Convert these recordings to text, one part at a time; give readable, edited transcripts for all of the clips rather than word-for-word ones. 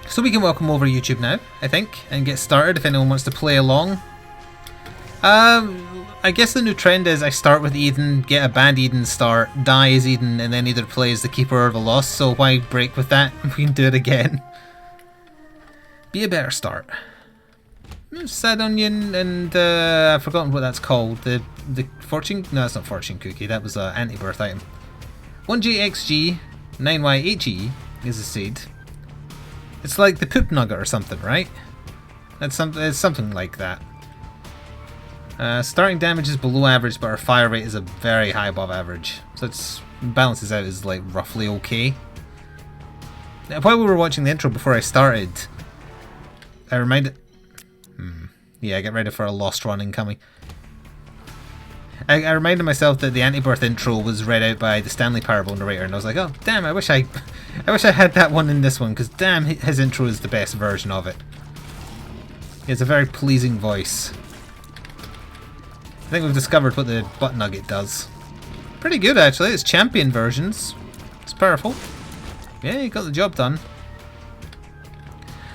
So we can welcome over YouTube now, I think, and get started if anyone wants to play along. I guess the new trend is I start with Eden, get a bad Eden start, die as Eden, and then either play as the Keeper or the Lost, so why break with that if we can do it again? Be a better start. Sad onion and I've forgotten what that's called. The fortune? No, it's not fortune cookie. That was an anti-birth item. 1GXG 9YHE is a seed. It's like the poop nugget or something, right? It's something like that. Starting damage is below average, but our fire rate is a very high above average, so it balances out as like roughly okay. Now, while we were watching the intro before I started, I reminded. Yeah, get ready for a lost run incoming. I reminded myself that the anti-birth intro was read out by the Stanley Parable narrator, and I was like, oh damn, I wish I had that one in this one, because damn, his intro is the best version of it. He has a very pleasing voice. I think we've discovered what the butt nugget does. Pretty good actually, it's champion versions. It's powerful. Yeah, you got the job done.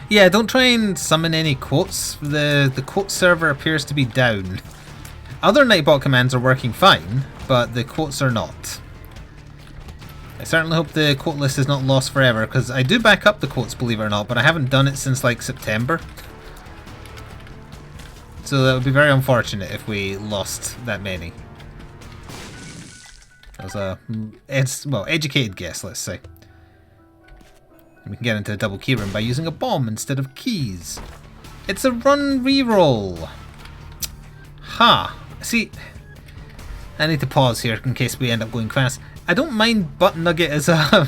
Yeah, don't try and summon any quotes. The quote server appears to be down. Other Nightbot commands are working fine, but the quotes are not. I certainly hope the quote list is not lost forever, because I do back up the quotes, believe it or not, but I haven't done it since like September. So that would be very unfortunate if we lost that many. That was a educated guess, let's say. We can get into a double key room by using a bomb instead of keys. It's a run reroll. Ha! See, I need to pause here in case we end up going fast. I don't mind Butt Nugget as a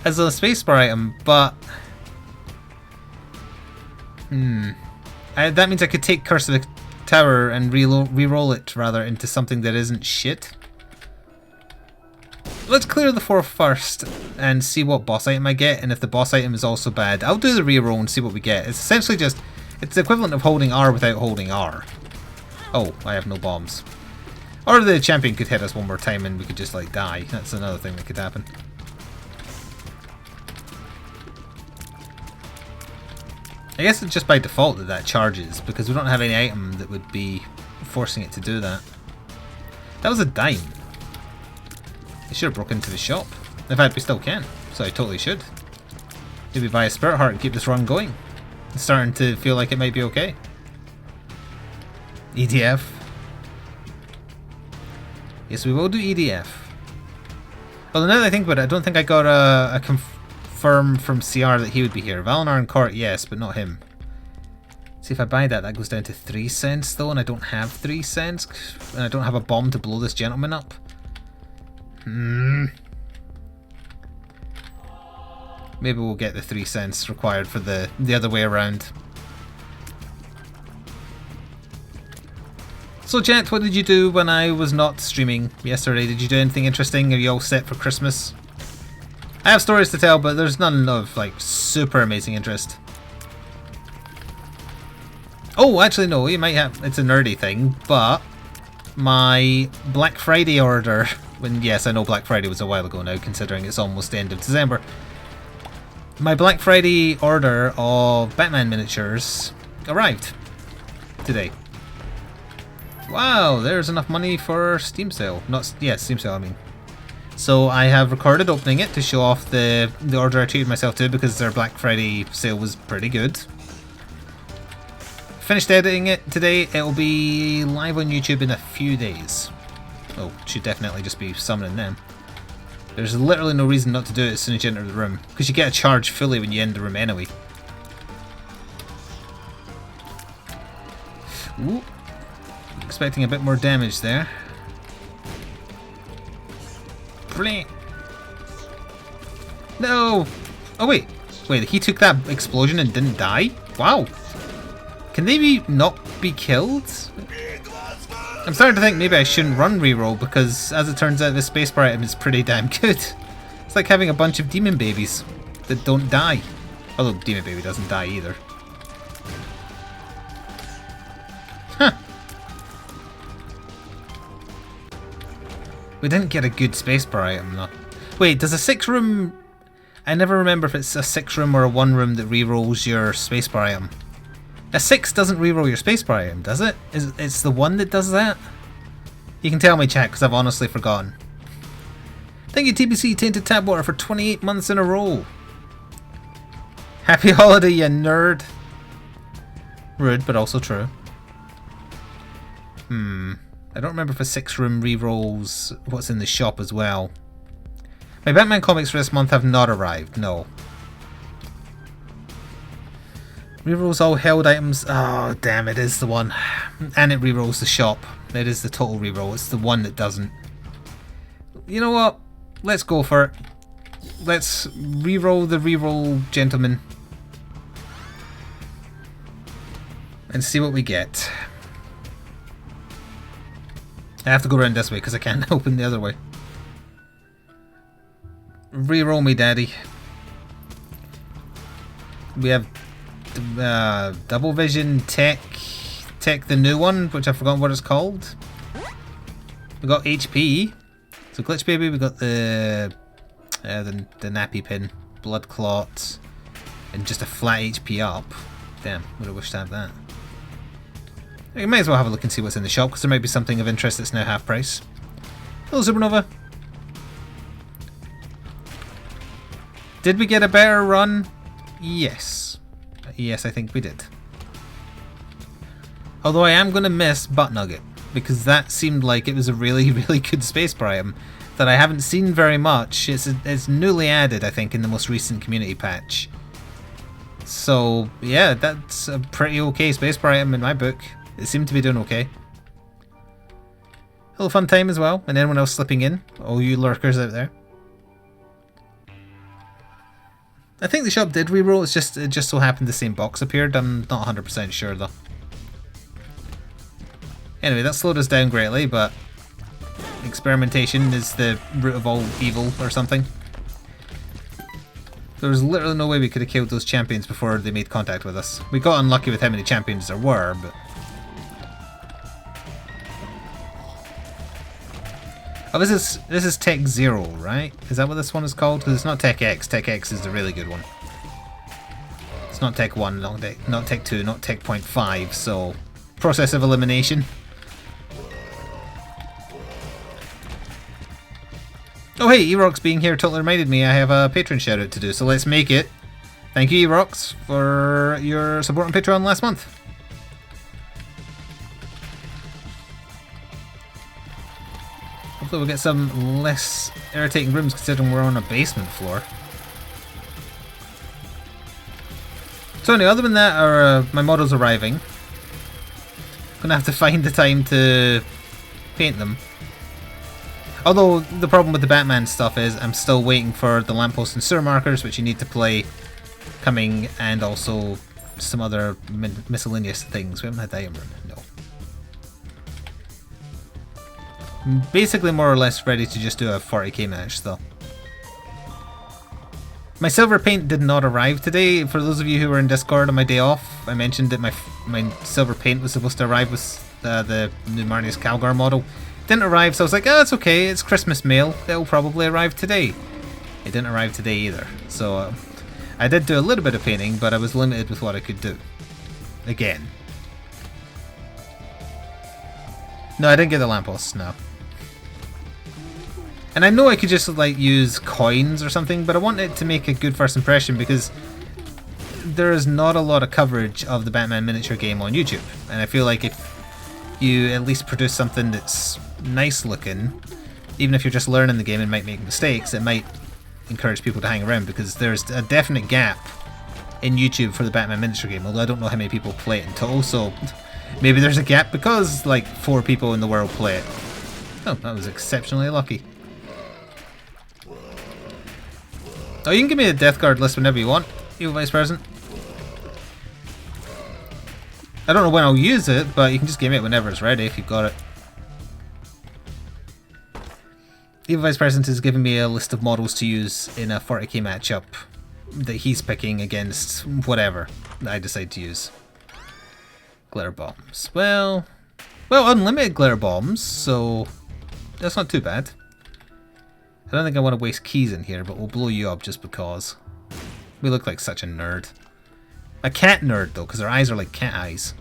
as a spacebar item, but that means I could take Curse of the Tower and re-roll it rather into something that isn't shit. Let's clear the floor first and see what boss item I get, and if the boss item is also bad, I'll do the re-roll and see what we get. It's essentially just, it's the equivalent of holding R without holding R. Oh, I have no bombs. Or the champion could hit us one more time and we could just like die. That's another thing that could happen. I guess it's just by default that charges, because we don't have any item that would be forcing it to do that. That was a dime. I should have broke into the shop. In fact, we still can, so I totally should. Maybe buy a Spirit Heart and keep this run going. It's starting to feel like it might be okay. EDF. Yes, we will do EDF. Well, now that I think about it, I don't think I got a confirm from CR that he would be here. Valinar and Court, yes, but not him. See, if I buy that, that goes down to 3 cents though, and I don't have 3 cents, and I don't have a bomb to blow this gentleman up. Maybe we'll get the 3 cents required for the other way around. So chat, what did you do when I was not streaming yesterday? Did you do anything interesting? Are you all set for Christmas? I have stories to tell, but there's none of like super amazing interest. Oh, actually no, you might have, it's a nerdy thing, but my Black Friday order, when yes, I know Black Friday was a while ago now, considering it's almost the end of December. My Black Friday order of Batman miniatures arrived today. Wow, there's enough money for Steam sale. Steam sale I mean. So I have recorded opening it to show off the order I treated myself to, because their Black Friday sale was pretty good. Finished editing it today. It will be live on YouTube in a few days. Oh, should definitely just be summoning them. There's literally no reason not to do it as soon as you enter the room, because you get a charge fully when you enter the room anyway. Ooh. Expecting a bit more damage there. Brilliant. No! Oh wait, he took that explosion and didn't die? Wow. Can they not be killed? I'm starting to think maybe I shouldn't run reroll, because as it turns out this spacebar item is pretty damn good. It's like having a bunch of demon babies that don't die. Although demon baby doesn't die either. Huh. We didn't get a good spacebar item though. Wait, does a 6 room... I never remember if it's a 6 room or a 1 room that rerolls your spacebar item. A 6 doesn't reroll your spacebar item, does it? It's the 1 that does that? You can tell me, chat, because I've honestly forgotten. Thank you, TBC Tainted Tap Water, for 28 months in a row. Happy holiday, you nerd. Rude, but also true. I don't remember if a 6 room rerolls what's in the shop as well. My Batman comics for this month have not arrived, no. Rerolls all held items. Oh, damn, it is the one. And it rerolls the shop. It is the total reroll. It's the one that doesn't. You know what? Let's go for it. Let's reroll the reroll, gentlemen. And see what we get. I have to go around this way because I can't open the other way. Reroll me, daddy. We have Double Vision Tech the new one, which I've forgotten what it's called. We got HP. So Glitch Baby, we got the nappy pin, Blood Clot, and just a flat HP up. Damn, would have wished to have that. You may as well have a look and see what's in the shop, because there might be something of interest that's now half price. Hello, Supernova. Did we get a better run? Yes. Yes, I think we did. Although I am going to miss Butt Nugget, because that seemed like it was a really, really good spacebar item that I haven't seen very much. It's newly added, I think, in the most recent community patch. So, yeah, that's a pretty okay spacebar item in my book. It seemed to be doing okay. Hello, Fun Time as well, and anyone else slipping in. All you lurkers out there. I think the shop did reroll, it just so happened the same box appeared. I'm not 100% sure though. Anyway, that slowed us down greatly, but experimentation is the root of all evil or something. There was literally no way we could have killed those champions before they made contact with us. We got unlucky with how many champions there were, but... Oh, this is Tech 0, right? Is that what this one is called? Because it's not Tech X. Tech X is the really good one. It's not Tech 1, not Tech 2, not Tech 0.5, so... Process of elimination. Oh hey, Erox being here totally reminded me I have a Patreon shout out to do, so let's make it. Thank you, Erox, for your support on Patreon last month. Hopefully we'll get some less irritating rooms considering we're on a basement floor. So anyway, other than that, my models arriving. Gonna have to find the time to paint them. Although the problem with the Batman stuff is I'm still waiting for the lamppost and sewer markers, which you need to play, coming, and also some other miscellaneous things. We haven't had the item room, no. I'm basically more or less ready to just do a 40k match though. My silver paint did not arrive today. For those of you who were in Discord on my day off, I mentioned that my silver paint was supposed to arrive with the new Marnius Calgar model. Didn't arrive, so I was like, oh, it's okay, it's Christmas mail, it'll probably arrive today. It didn't arrive today either, so I did do a little bit of painting, but I was limited with what I could do. Again. No, I didn't get the lampposts, no. And I know I could just like use coins or something, but I want it to make a good first impression because there is not a lot of coverage of the Batman miniature game on YouTube. And I feel like if you at least produce something that's nice looking, even if you're just learning the game and might make mistakes, it might encourage people to hang around because there's a definite gap in YouTube for the Batman miniature game, although I don't know how many people play it in total, so maybe there's a gap because like 4 people in the world play it. Oh, that was exceptionally lucky. Oh, you can give me a Death Guard list whenever you want, Evil Vice President. I don't know when I'll use it, but you can just give me it whenever it's ready if you've got it. Evil Vice President is giving me a list of models to use in a 40k matchup that he's picking against whatever that I decide to use. Glitter bombs. Well, unlimited glitter bombs, so that's not too bad. I don't think I want to waste keys in here, but we'll blow you up just because. We look like such a nerd. A cat nerd, though, because our eyes are like cat eyes.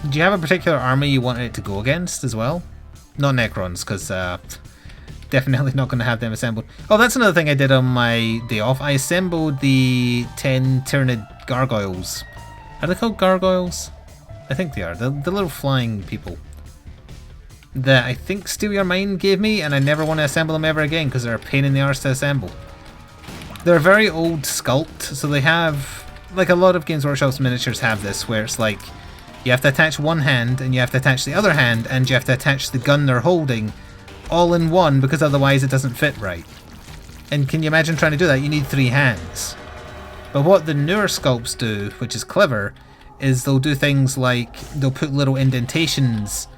Do you have a particular army you wanted it to go against as well? Not Necrons, because definitely not going to have them assembled. Oh, that's another thing I did on my day off. I assembled the 10 Tyrannid Gargoyles. Are they called Gargoyles? I think they are. The little flying people. That I think Steal Your Mind gave me, and I never want to assemble them ever again because they're a pain in the arse to assemble. They're very old sculpt, so they have, like a lot of Games Workshop's miniatures have this, where it's like you have to attach one hand, and you have to attach the other hand, and you have to attach the gun they're holding all in one, because otherwise it doesn't fit right. And can you imagine trying to do that? You need 3 hands. But what the newer sculpts do, which is clever, is they'll do things like they'll put little indentations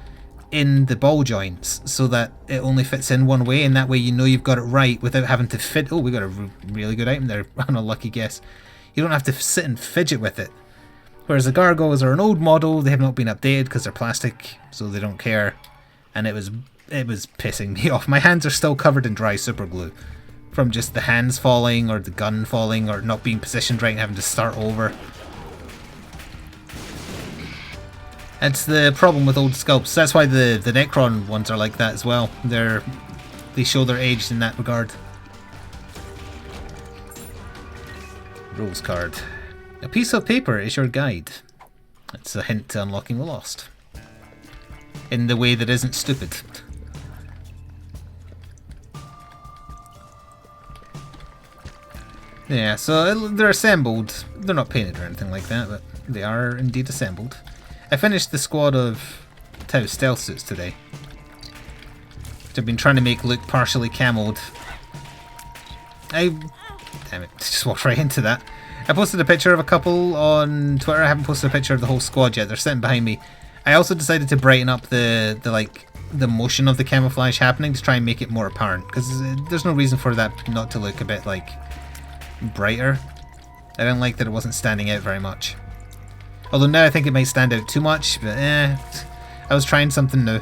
in the ball joints so that it only fits in one way, and that way you know you've got it right without having to fit. Oh, we got a really good item there on a lucky guess. You don't have to sit and fidget with it. Whereas the gargoyles are an old model, they have not been updated because they're plastic, so they don't care. And it was pissing me off. My hands are still covered in dry super glue from just the hands falling or the gun falling or not being positioned right and having to start over. That's the problem with old sculpts. That's why the Necron ones are like that as well. They show their age in that regard. Rules card. A piece of paper is your guide. It's a hint to unlocking the lost. In the way that isn't stupid. Yeah, so they're assembled. They're not painted or anything like that, but they are indeed assembled. I finished the squad of Tau stealth suits today. I've been trying to make look partially camoed. Damn it, just walked right into that. I posted a picture of a couple on Twitter. I haven't posted a picture of the whole squad yet. They're sitting behind me. I also decided to brighten up the motion of the camouflage happening to try and make it more apparent, because there's no reason for that not to look a bit like brighter. I didn't like that it wasn't standing out very much. Although now I think it might stand out too much, but I was trying something new.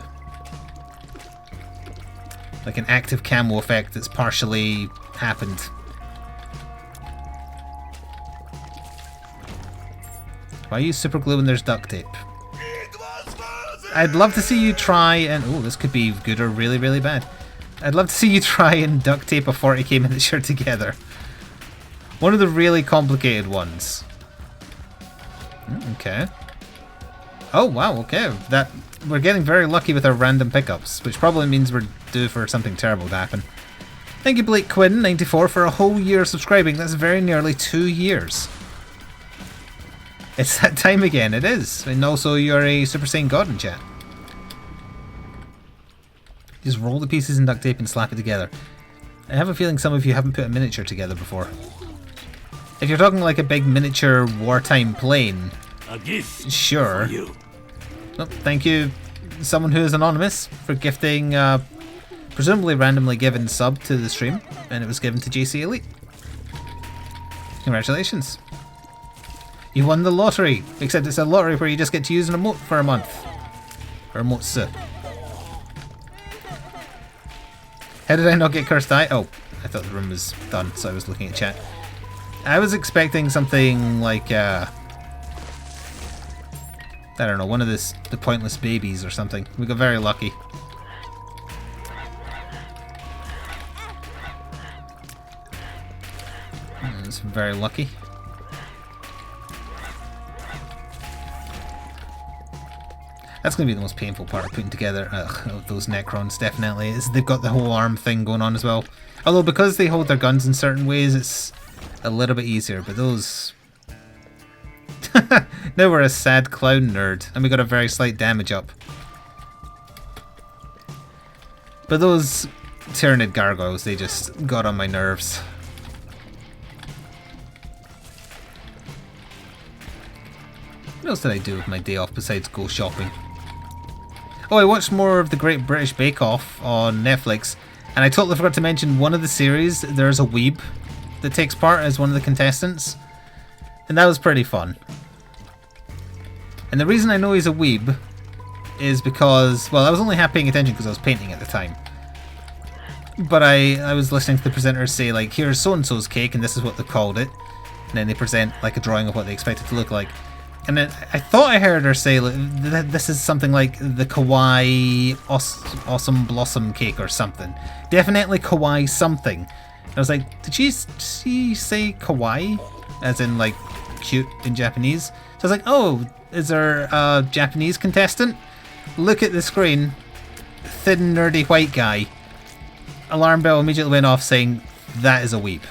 Like an active camo effect that's partially happened. Why use super glue when there's duct tape? I'd love to see you try and... Oh, this could be good or really, really bad. I'd love to see you try and duct tape a 40k miniature together. One of the really complicated ones. Okay. Oh, wow, okay. We're getting very lucky with our random pickups, which probably means we're due for something terrible to happen. Thank you, Blake Quinn, 94, for a whole year of subscribing. That's very nearly 2 years. It's that time again, it is. And also, you're a Super Saiyan God in chat. Just roll the pieces in duct tape and slap it together. I have a feeling some of you haven't put a miniature together before. If you're talking like a big miniature wartime plane, a gift sure. For you. Oh, thank you, someone who is anonymous, for gifting, presumably randomly given sub to the stream, and it was given to JC Elite. Congratulations. You won the lottery, except it's a lottery where you just get to use an emote for a month. Or emotes. How did I not get cursed eye? Oh, I thought the room was done, so I was looking at chat. I was expecting something like, I don't know, one of the pointless babies or something. We got very lucky. It's very lucky. That's going to be the most painful part of putting together of those Necrons, definitely. Is they've got the whole arm thing going on as well. Although because they hold their guns in certain ways, it's a little bit easier, but those... Now we're a sad clown nerd, and we got a very slight damage up. But those Tyrannid Gargoyles, they just got on my nerves. What else did I do with my day off besides go shopping? Oh, I watched more of the Great British Bake Off on Netflix, and I totally forgot to mention one of the series, there's a weeb that takes part as one of the contestants, and that was pretty fun. And the reason I know he's a weeb is because, well, I was only half paying attention because I was painting at the time. But I was listening to the presenters say, like, here's so-and-so's cake, and this is what they called it. And then they present, like, a drawing of what they expect it to look like. And then I thought I heard her say, like, this is something like the Kawaii Awesome Blossom cake or something. Definitely Kawaii something. And I was like, did she say Kawaii? As in, like, cute in Japanese? So I was like, oh, is there a Japanese contestant? Look at the screen. Thin, nerdy white guy. Alarm bell immediately went off saying, that is a weep.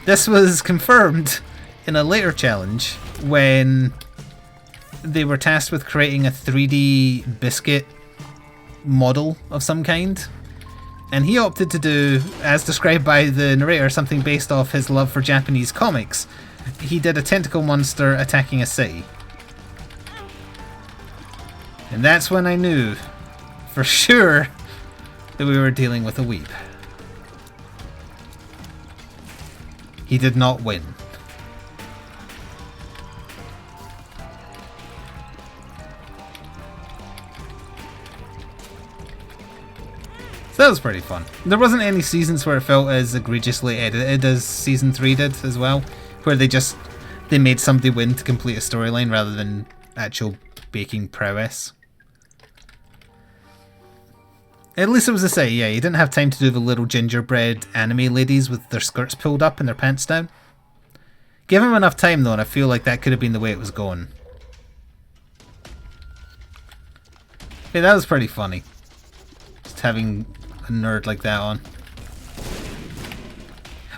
This was confirmed in a later challenge when they were tasked with creating a 3D biscuit model of some kind. And he opted to do, as described by the narrator, something based off his love for Japanese comics. He did a tentacle monster attacking a city. And that's when I knew, for sure, that we were dealing with a weep. He did not win. So that was pretty fun. There wasn't any seasons where it felt as egregiously edited as Season 3 did as well, where they made somebody win to complete a storyline rather than actual baking prowess. At least it was a say, yeah, you didn't have time to do the little gingerbread anime ladies with their skirts pulled up and their pants down. Give him enough time though, and I feel like that could have been the way it was going. Yeah, that was pretty funny. Just having a nerd like that on.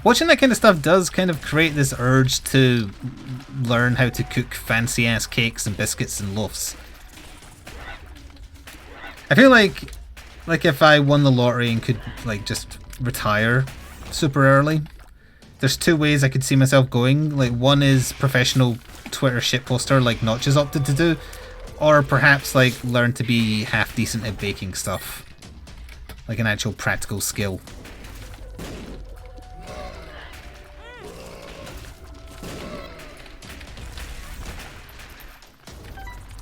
Watching that kind of stuff does kind of create this urge to learn how to cook fancy ass cakes and biscuits and loaves. I feel like if I won the lottery and could like just retire super early, there's two ways I could see myself going. Like, one is professional Twitter shitposter like Notch has opted to do, or perhaps like learn to be half decent at baking stuff, like an actual practical skill.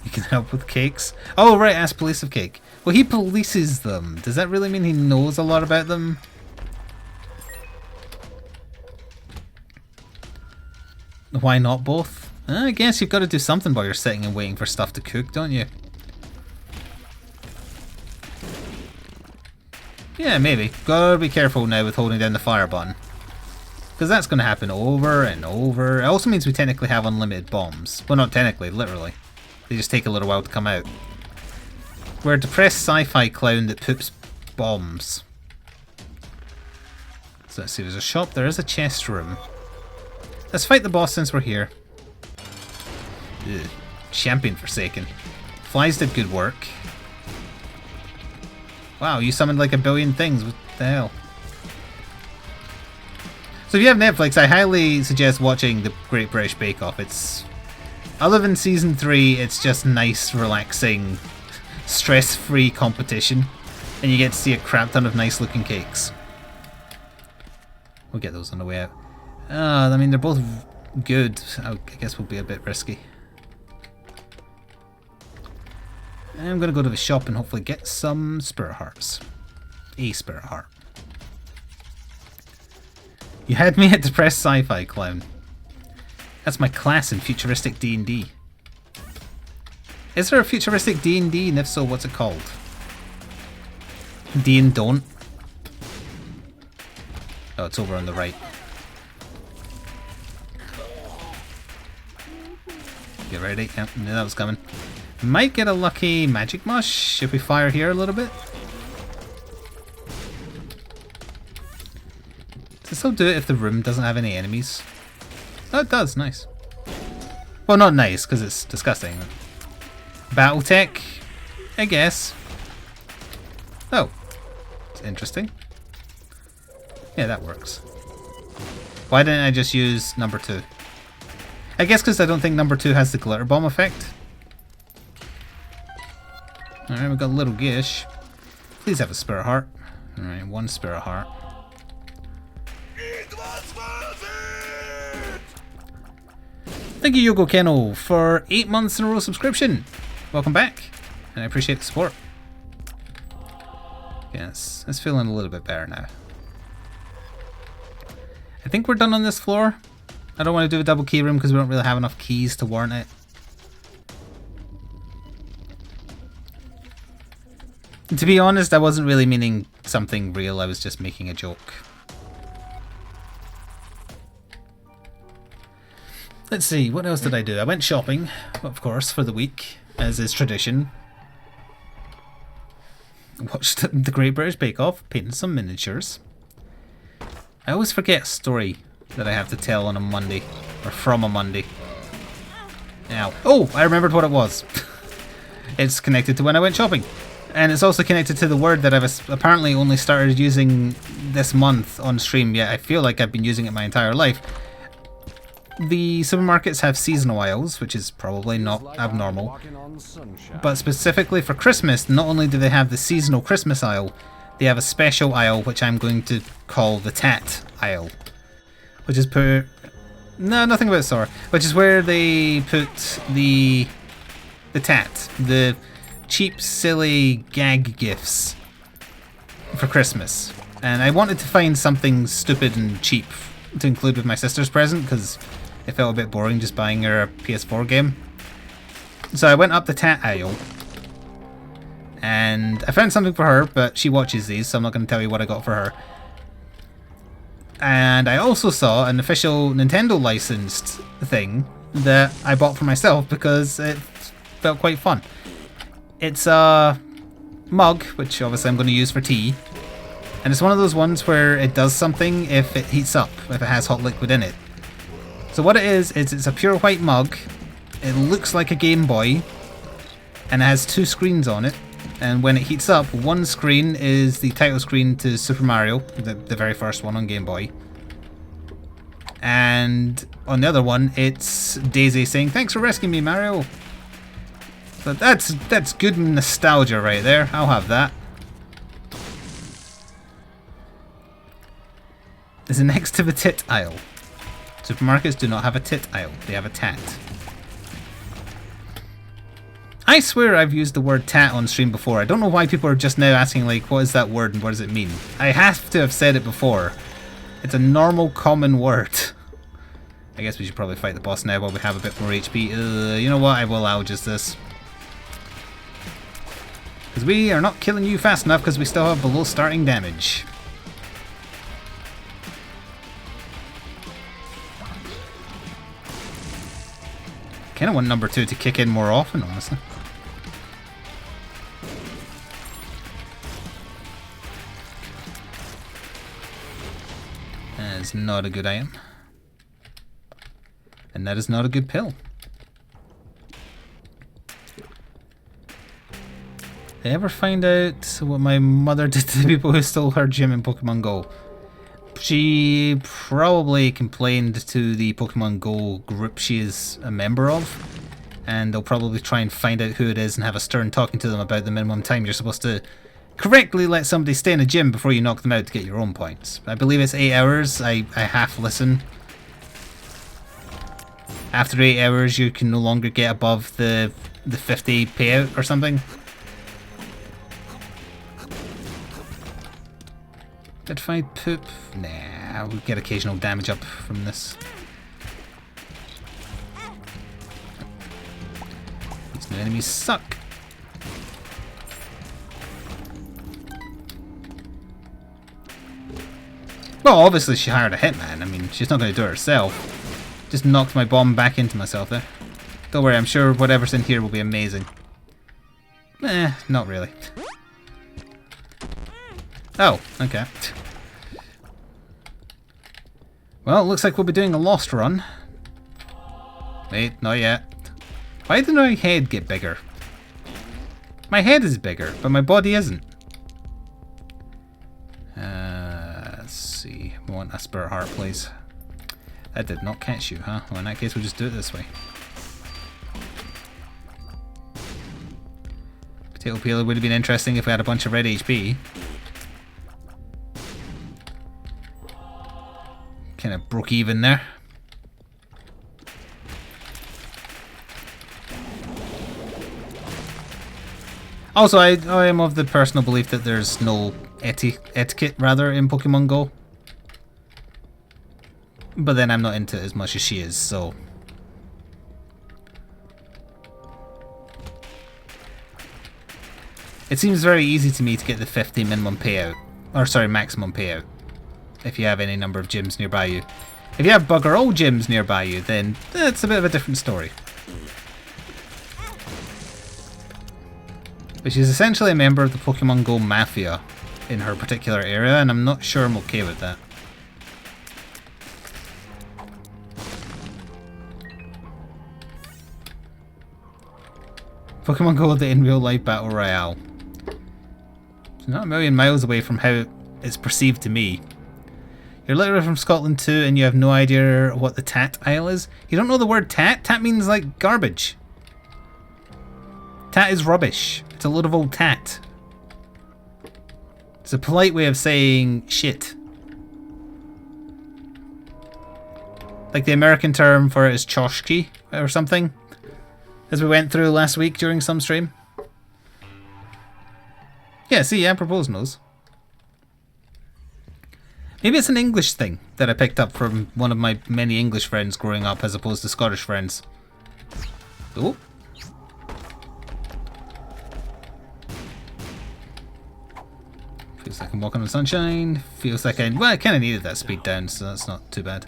You can help with cakes. Oh right, ask police of cake. Well, he polices them. Does that really mean he knows a lot about them? Why not both? I guess you've got to do something while you're sitting and waiting for stuff to cook, don't you? Yeah, maybe. Gotta be careful now with holding down the fire button, because that's going to happen over and over. It also means we technically have unlimited bombs. Well, not technically, literally. They just take a little while to come out. We're a depressed sci-fi clown that poops bombs. So let's see, there's a shop, there is a chest room. Let's fight the boss since we're here. Ugh. Champion Forsaken. Flies did good work. Wow, you summoned like a billion things, what the hell? So if you have Netflix, I highly suggest watching the Great British Bake Off. It's, other than Season 3, it's just nice, relaxing, stress-free competition, and you get to see a crap ton of nice looking cakes. We'll get those on the way out. I mean, they're both good. I guess we'll be a bit risky. I'm gonna go to the shop and hopefully get some spirit hearts. A spirit heart. You had me at depressed sci-fi clown. That's my class in futuristic D&D. Is there a futuristic D&D, and if so, what's it called? D and don't? Oh, it's over on the right. Get ready. Yep, knew that was coming. Might get a lucky magic mush if we fire here a little bit. Does it still do it if the room doesn't have any enemies? Oh, it does. Nice. Well, not nice, because it's disgusting. Battletech, I guess. Oh, it's interesting. Yeah, that works. Why didn't I just use number 2? I guess because I don't think number 2 has the glitter bomb effect. Alright, we've got a little gish. Please have a spirit heart. Alright, 1 spirit heart. Thank you, Yogo Keno, for 8 months in a row subscription. Welcome back. and I appreciate the support. Yes, it's feeling a little bit better now. I think we're done on this floor. I don't want to do a double key room because we don't really have enough keys to warrant it. To be honest, I wasn't really meaning something real, I was just making a joke. Let's see, what else did I do? I went shopping, of course, for the week, as is tradition. Watched the Great British Bake Off, painted some miniatures. I always forget a story that I have to tell on a Monday, or from a Monday. Now, oh, I remembered what it was. It's connected to when I went shopping. And it's also connected to the word that I've apparently only started using this month on stream, yet I feel like I've been using it my entire life. The supermarkets have seasonal aisles, which is probably not abnormal. But specifically for Christmas, not only do they have the seasonal Christmas aisle, they have a special aisle which I'm going to call the Tat aisle. Which is no, nothing about sorry. Which is where they put the tat, the cheap, silly gag gifts for Christmas. And I wanted to find something stupid and cheap to include with my sister's present because it felt a bit boring just buying her a PS4 game. So I went up the tat aisle and I found something for her, but she watches these, so I'm not going to tell you what I got for her. And I also saw an official Nintendo licensed thing that I bought for myself because it felt quite fun. It's a mug, which obviously I'm going to use for tea. And it's one of those ones where it does something if it heats up, if it has hot liquid in it. So what it is it's a pure white mug. It looks like a Game Boy. And it has two screens on it. And when it heats up, one screen is the title screen to Super Mario, the very first one on Game Boy. And on the other one, it's Daisy saying, "Thanks for rescuing me, Mario." So that's good nostalgia right there. I'll have that. Is it next to the tit aisle? Supermarkets do not have a tit aisle. They have a tat. I swear I've used the word tat on stream before. I don't know why people are just now asking, like, what is that word and what does it mean? I have to have said it before. It's a normal, common word. I guess we should probably fight the boss now while we have a bit more HP. You know what? I will allow just this. Because we are not killing you fast enough because we still have below starting damage. Kinda want number 2 to kick in more often, honestly. That is not a good item. And that is not a good pill. Did I ever find out what my mother did to the people who stole her gym in Pokemon Go? She probably complained to the Pokemon Go group she is a member of, and they'll probably try and find out who it is and have a stern talking to them about the minimum time you're supposed to correctly let somebody stay in a gym before you knock them out to get your own points. I believe it's 8 hours. I half listen. After 8 hours you can no longer get above the 50 payout or something. Did I poop? Nah, we'll get occasional damage up from this. These new enemies suck. Well, obviously she hired a hitman. I mean, she's not going to do it herself. Just knocked my bomb back into myself there. Don't worry, I'm sure whatever's in here will be amazing. Not really. Oh, okay. Well, it looks like we'll be doing a lost run. Wait, not yet. Why did my head get bigger? My head is bigger, but my body isn't. Let's see. We want a spirit heart, please. That did not catch you, huh? Well, in that case, we'll just do it this way. Potato peeler would have been interesting if we had a bunch of red HP. Kind of broke even there. Also, I am of the personal belief that there's no etiquette, rather, in Pokemon Go. But then I'm not into it as much as she is, so... It seems very easy to me to get the 50 minimum payout. Or sorry, maximum payout. If you have any number of gyms nearby you. If you have bugger all gyms nearby you, then that's a bit of a different story. But she's essentially a member of the Pokemon Go Mafia in her particular area, and I'm not sure I'm okay with that. Pokemon Go, the in real life battle royale. It's not a million miles away from how it's perceived to me. You're literally from Scotland too, and you have no idea what the tat Isle is? You don't know the word tat? Tat means like garbage. Tat is rubbish. It's a load of old tat. It's a polite way of saying shit. Like the American term for it is choshki or something, as we went through last week during some stream. Yeah, see, apropos knows. Maybe it's an English thing that I picked up from one of my many English friends growing up as opposed to Scottish friends. Oh. Feels like I'm walking on sunshine. Feels like I kind of needed that speed down, so that's not too bad.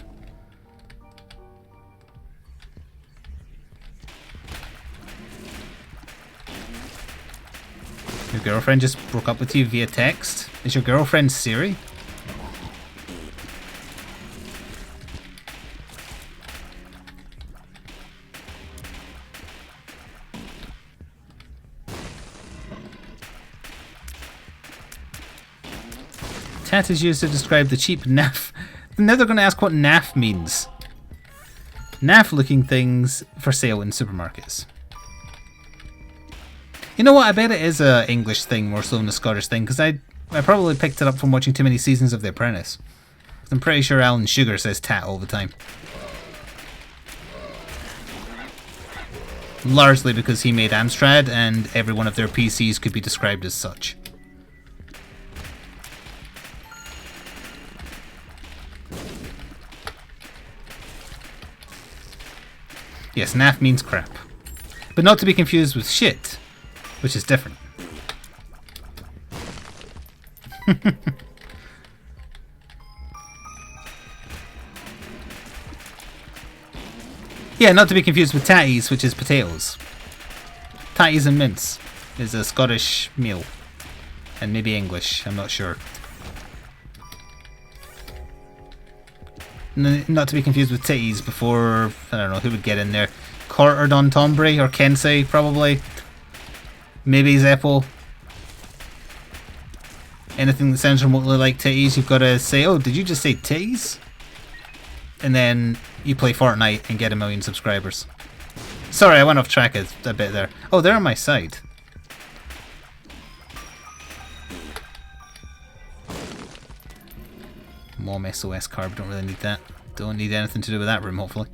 Your girlfriend just broke up with you via text? Is your girlfriend Siri? Tat is used to describe the cheap naff. Now they're going to ask what naff means. Naff looking things for sale in supermarkets. You know what, I bet it is a English thing more so than a Scottish thing, because I probably picked it up from watching too many seasons of The Apprentice. I'm pretty sure Alan Sugar says tat all the time. Largely because he made Amstrad and every one of their PCs could be described as such. Yes, naff means crap. But not to be confused with shit, which is different. Yeah, not to be confused with tatties, which is potatoes. Tatties and mince is a Scottish meal. And maybe English, I'm not sure. Not to be confused with titties before, I don't know, who would get in there? Cort or Don Tombury or Kensei, probably. Maybe Zeppel. Anything that sounds remotely like titties, you've got to say, oh, did you just say titties? And then you play Fortnite and get 1 million subscribers. Sorry, I went off track a bit there. Oh, they're on my side. Mom SOS card, don't really need that. Don't need anything to do with that room, hopefully.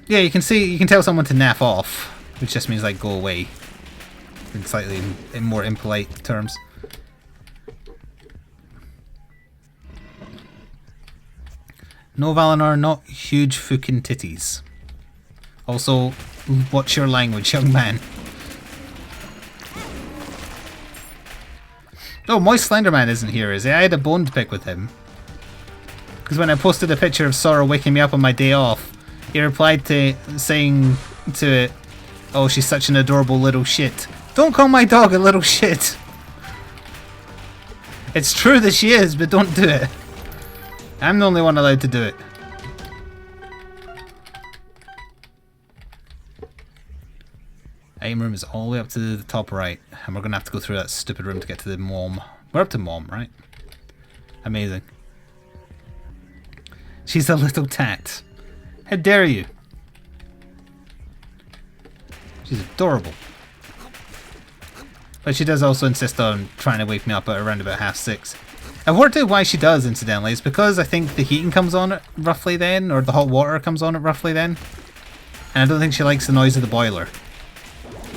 Yeah, you can tell someone to naff off, which just means like go away. In slightly more impolite terms. No, Valinor, not huge fucking titties. Also, watch your language, young man. Oh, Moist Slenderman isn't here, is he? I had a bone to pick with him. Because when I posted a picture of Sora waking me up on my day off, he replied to saying to it, oh, she's such an adorable little shit. Don't call my dog a little shit. It's true that she is, but don't do it. I'm the only one allowed to do it. Item room is all the way up to the top right, and we're going to have to go through that stupid room to get to the mom. We're up to mom, right? Amazing. She's a little tat. How dare you? She's adorable. But she does also insist on trying to wake me up at around about 6:30. I've worked out why she does, incidentally. It's because I think the heating comes on at roughly then, or the hot water comes on at roughly then. And I don't think she likes the noise of the boiler.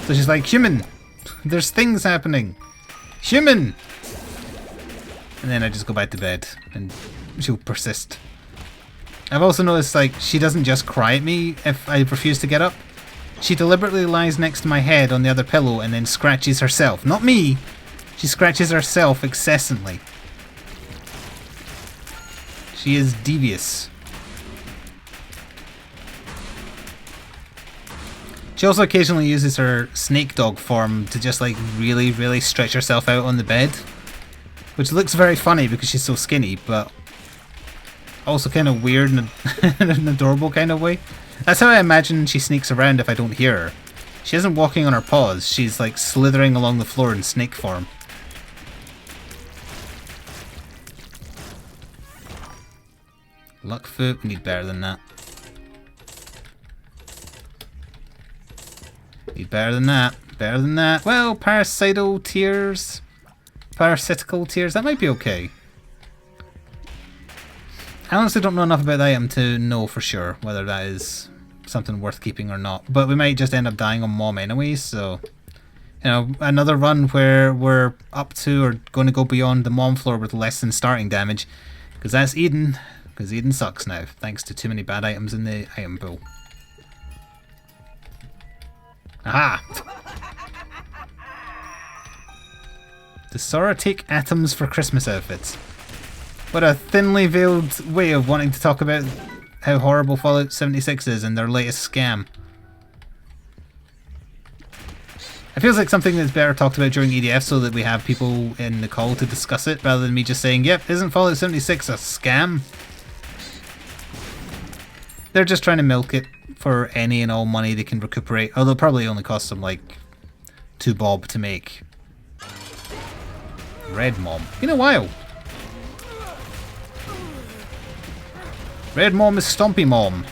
So she's like, human! There's things happening! Human! And then I just go back to bed, and she'll persist. I've also noticed, like, she doesn't just cry at me if I refuse to get up. She deliberately lies next to my head on the other pillow and then scratches herself. Not me! She scratches herself incessantly. She is devious. She also occasionally uses her snake dog form to just like really stretch herself out on the bed. Which looks very funny because she's so skinny, but also kind of weird in an adorable kind of way. That's how I imagine she sneaks around if I don't hear her. She isn't walking on her paws, she's like slithering along the floor in snake form. Luck foot, we need better than that. Need better than that. Better than that. Well, parasitical tears. Parasitical tears. That might be okay. I honestly don't know enough about the item to know for sure whether that is something worth keeping or not. But we might just end up dying on Mom anyway, so... You know, another run where we're up to or going to go beyond the Mom floor with less than starting damage. Because that's Eden. Because Eden sucks now, thanks to too many bad items in the item pool. Aha! Does Sora take atoms for Christmas outfits? What a thinly veiled way of wanting to talk about how horrible Fallout 76 is and their latest scam. It feels like something that's better talked about during EDF so that we have people in the call to discuss it rather than me just saying, yep, isn't Fallout 76 a scam? They're just trying to milk it for any and all money they can recuperate, although it probably only costs them like 2 bob to make. Red Mom. Been a while. Red Mom is Stompy Mom.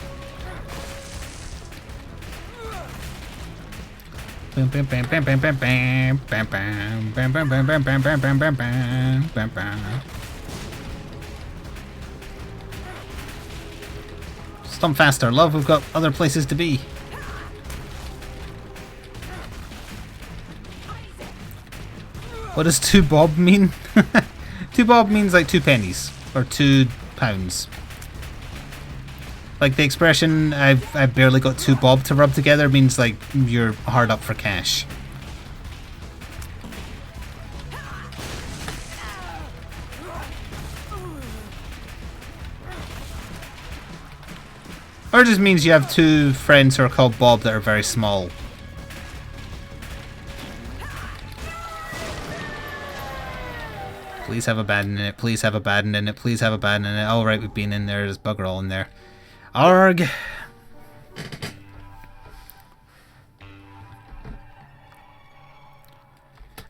Stomp faster, love, we've got other places to be. What does 2 bob mean? 2 bob means like 2 pennies, or 2 pounds. Like the expression, I've barely got 2 bob to rub together means like you're hard up for cash. Or it just means you have 2 friends who are called Bob that are very small. Please have a baden in it, please have a baden in it, please have a baden in it. Alright, we've been in there, there's bugger all in there. Arg!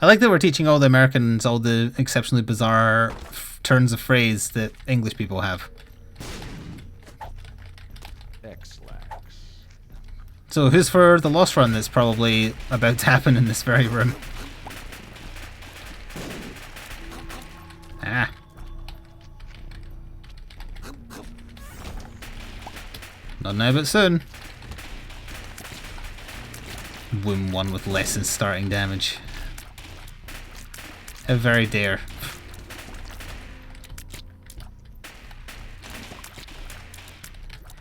I like that we're teaching all the Americans all the exceptionally bizarre turns of phrase that English people have. So who's for the Lost Run that's probably about to happen in this very room? Ah. Not now but soon. Win one with less than starting damage. How very dare.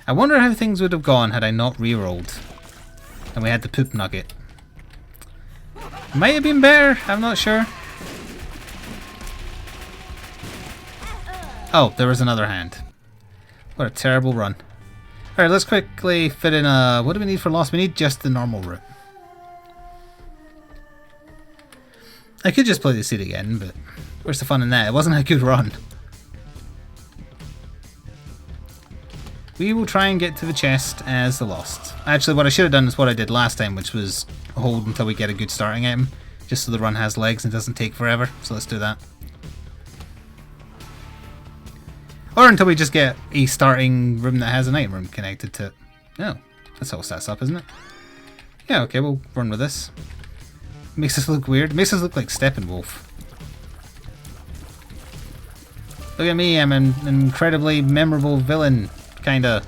I wonder how things would have gone had I not rerolled. And we had the poop nugget. Might have been better, I'm not sure. Oh, there was another hand. What a terrible run. Alright, let's quickly fit in a... What do we need for Lost? We need just the normal route. I could just play the seed again, but where's the fun in that? It wasn't a good run. We will try and get to the chest as the Lost. Actually, what I should have done is what I did last time, which was hold until we get a good starting item, just so the run has legs and doesn't take forever. So let's do that. Or until we just get a starting room that has an item room connected to it. Oh, that's how it sets up, isn't it? Yeah, okay, we'll run with this. Makes us look weird. Makes us look like Steppenwolf. Look at me, I'm an incredibly memorable villain. Kinda.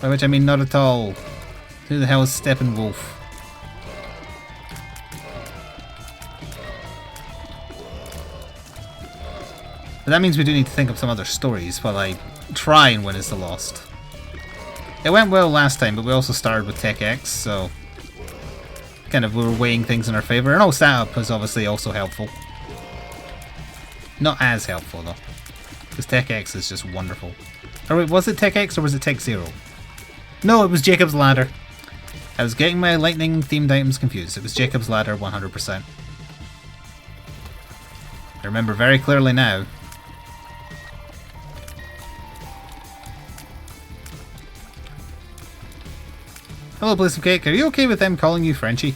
By which I mean not at all. Who the hell is Steppenwolf? But that means we do need to think of some other stories while I try and win as the Lost. It went well last time, but we also started with Tech X, so kind of we were weighing things in our favour. And setup was obviously also helpful. Not as helpful though, because Tech X is just wonderful. Or wait, was it Tech X or was it Tech Zero? No, it was Jacob's Ladder. I was getting my lightning themed items confused. It was Jacob's Ladder 100%. I remember very clearly now. Hello, Bliss of Cake. Are you okay with them calling you Frenchie?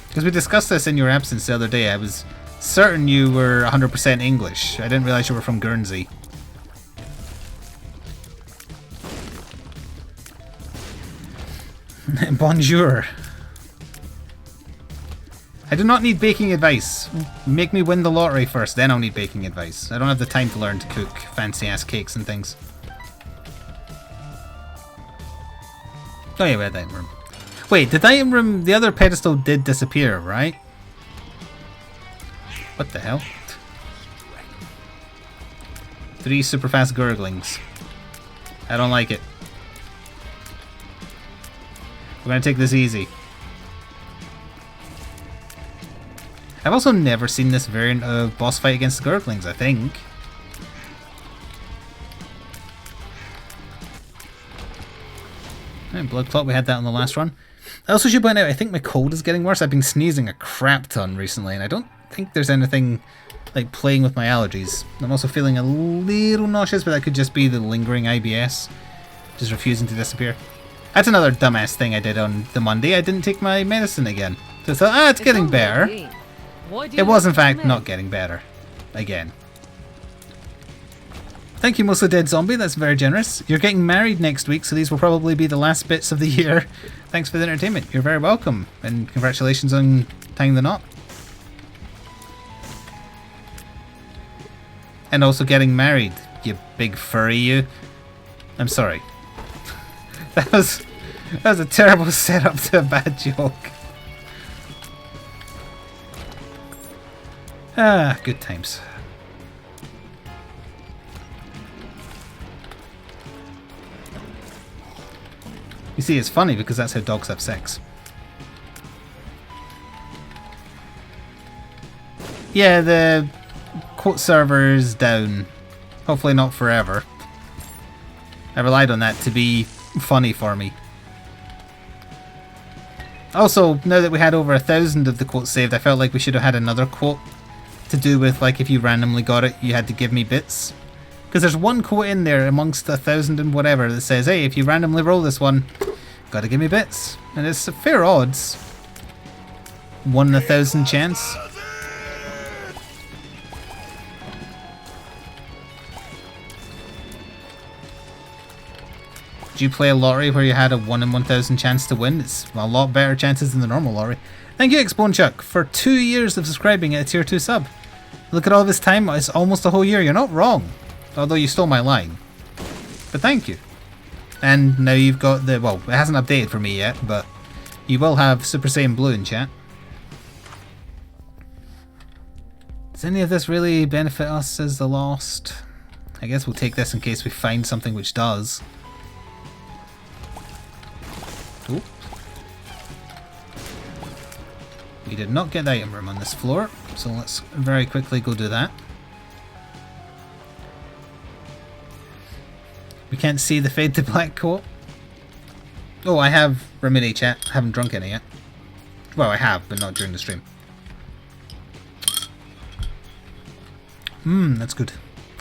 Because we discussed this in your absence the other day. I was certain you were 100% English. I didn't realise you were from Guernsey. Bonjour. I do not need baking advice. Make me win the lottery first, then I'll need baking advice. I don't have the time to learn to cook fancy-ass cakes and things. Oh yeah, we had the item room. Wait, the item room, the other pedestal did disappear, right? What the hell? 3 super fast gurglings. I don't like it. We're gonna take this easy. I've also never seen this variant of boss fight against the gurglings, I think. Blood clot, we had that on the last run. I also should point out, I think my cold is getting worse. I've been sneezing a crap ton recently, and I don't think there's anything like playing with my allergies. I'm also feeling a little nauseous, but that could just be the lingering IBS, just refusing to disappear. That's another dumbass thing I did on the Monday. I didn't take my medicine again. So I thought, it's getting better. It was in fact not getting better. Again. Thank you, Mostly Dead Zombie, that's very generous. You're getting married next week, so these will probably be the last bits of the year. Thanks for the entertainment. You're very welcome, and congratulations on tying the knot. And also getting married, you big furry you. I'm sorry. That was a terrible setup to a bad joke. Ah, good times. You see, it's funny because that's how dogs have sex. Yeah, the quote server's down. Hopefully not forever. I relied on that to be funny for me. Also, now that we had over 1,000 of the quotes saved, I felt like we should have had another quote to do with, like, if you randomly got it, you had to give me bits. Because there's one quote in there amongst 1,000 and whatever that says, hey, if you randomly roll this one, gotta give me bits. And it's a fair odds. 1 in 1,000 chance. Did you play a lottery where you had a 1 in 1,000 chance to win? It's a lot better chances than the normal lottery. Thank you, Xbonechuck, for 2 years of subscribing at a tier 2 sub. Look at all this time, it's almost a whole year. You're not wrong. Although you stole my line. But thank you. And now you've got the... well, it hasn't updated for me yet, but you will have Super Saiyan Blue in chat. Does any of this really benefit us as the Lost? I guess we'll take this in case we find something which does. Oop. We did not get the item room on this floor, so let's very quickly go do that. We can't see the fade to black quote. Oh, I have remedy chat. I haven't drunk any yet. Well, I have, but not during the stream. That's good.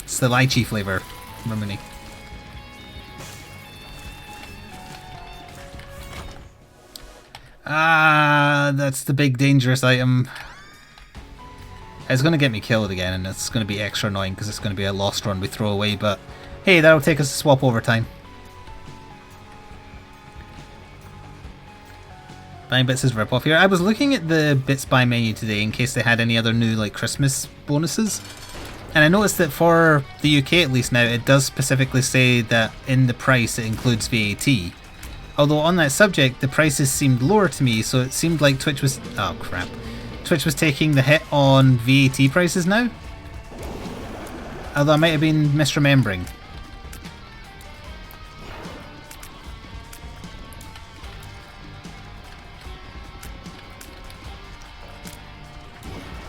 It's the lychee flavour remedy. Ah, that's the big dangerous item. It's going to get me killed again, and it's going to be extra annoying because it's going to be a lost run we throw away, but hey, that'll take us to swap over time. Buying bits is rip-off here. I was looking at the bits buy menu today in case they had any other new like Christmas bonuses. And I noticed that for the UK at least now, it does specifically say that in the price it includes VAT. Although on that subject, the prices seemed lower to me, so it seemed like Twitch was... Oh, crap. Twitch was taking the hit on VAT prices now? Although I might have been misremembering.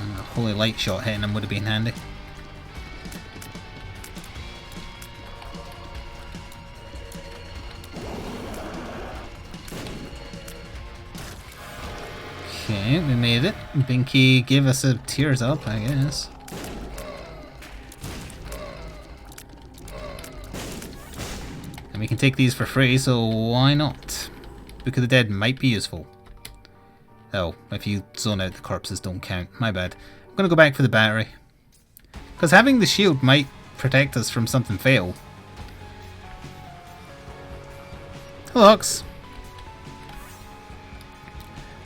A holy light shot hitting him would have been handy. Okay, we made it. Binky gave us a tears up, I guess. And we can take these for free, so why not? Book of the Dead might be useful. Oh, if you zone out, the corpses don't count. My bad. I'm gonna go back for the battery. Because having the shield might protect us from something fatal. Hello, Hux.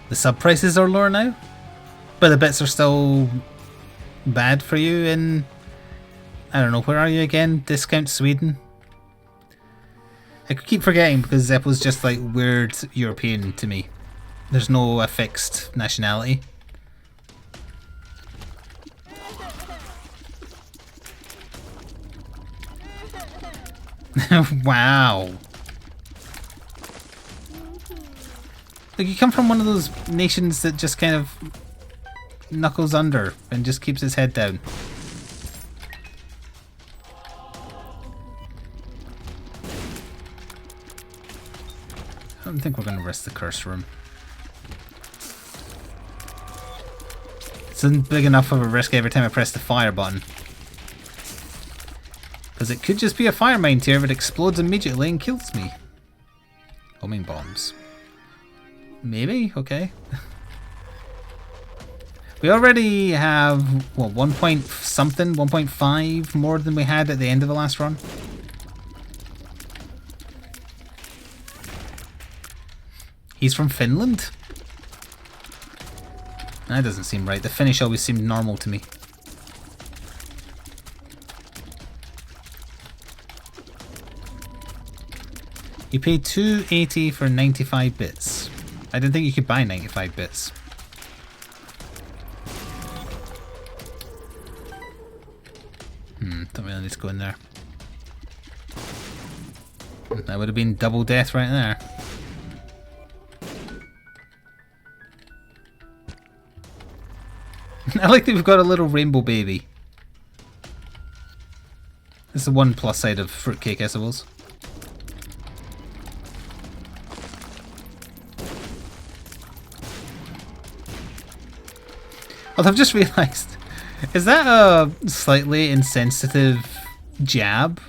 The sub prices are lower now, but the bits are still bad for you in, I don't know, where are you again? Discount Sweden? I could keep forgetting because Zeppo's just like weird European to me. There's no fixed nationality. Wow. Like, you come from one of those nations that just kind of knuckles under and just keeps its head down. I don't think we're going to risk the curse room. It's big enough of a risk every time I press the fire button. Because it could just be a fire mine tier that explodes immediately and kills me. Homing bombs. Maybe? Okay. We already have, what, 1 point something? 1.5 more than we had at the end of the last run? He's from Finland? That doesn't seem right. The Finnish always seemed normal to me. You paid $2.80 for 95 bits. I didn't think you could buy 95 bits. Don't really need to go in there. That would have been double death right there. I like that we've got a little rainbow baby. This is the one plus side of fruitcake, I suppose. Well, I've just realised, is that a slightly insensitive jab?